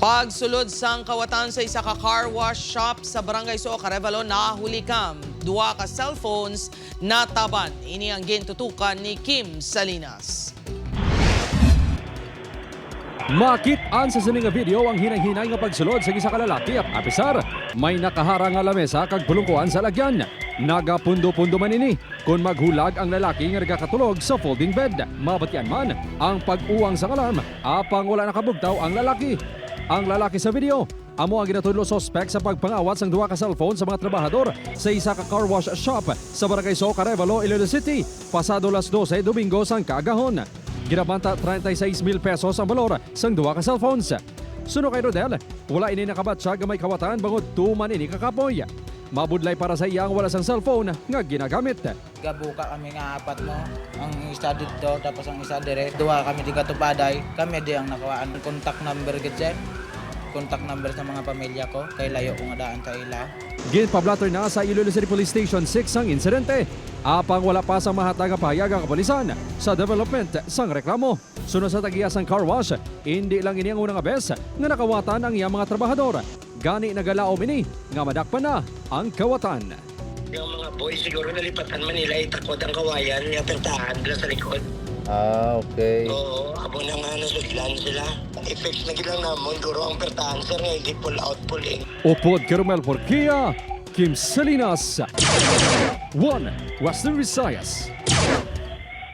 Pagsulod sang kawatan sa isa ka car wash shop sa Barangay Soo, Arevalo, nahuli kam duwa ka cellphones na taban. Ini ang gintutukan ni Kim Salinas. Makit-an sa sining nga video ang hinay-hinay nga pagsulod sa isa ka lalaki at apisar. May nakaharang nga lamesa kag bulungkuan sa lagyan. Nagapundo-pundo man ini kung maghulag ang lalaki nga nagakatulog sa folding bed. Mabatyan man ang pag-uwang sa alarm apang wala nakabugtaw ang lalaki. Ang lalaki sa video, amo ang ginatudlo suspect sa pagpangawat sang duha ka cellphone sa mga trabahador sa isa ka car wash shop sa Barangay Soo, Arevalo, Iloilo City, pasado las 12 Domingo sang kaagahon. Ginabanta 36,000 pesos ang balor sang duha ka cellphones. Suno kay Rodel, wala ini nakabatsa nga may kawatan bangod tuman ini kakapoy. Mabudlay para sa iyang wala sang cellphone nga ginagamit. Gabuka kami nga apat mo, ang isa dito tapos ang isa dire. Duha kami di katupaday, kami di ang nakawaan contact number gid contact number sa mga pamilya ko kay layo ko nga daan sa ila. Ginpablatter na sa Iloilo City Police Station 6 ang insidente. Apang wala pa sa mahatag nga pahayag ang kapulisan sa development sang reklamo. Sunod sa tagiya sang car wash, hindi lang ini ang unang abes nga nakawatan ang iyang mga trabahador. Gani nagalaom ini nga madakpan na ang kawatan. Yung mga boys siguro nalipatan man nila itakod ang kawayan nga pertahan nila sa likod. Okay. Oo, abo na nga nasuglan sila. Effects na gilang namon, guro ang pertahan sir nga hindi pull out pull in. Upod Carmel Porquia, Kim Salinas, 1 Western Visayas.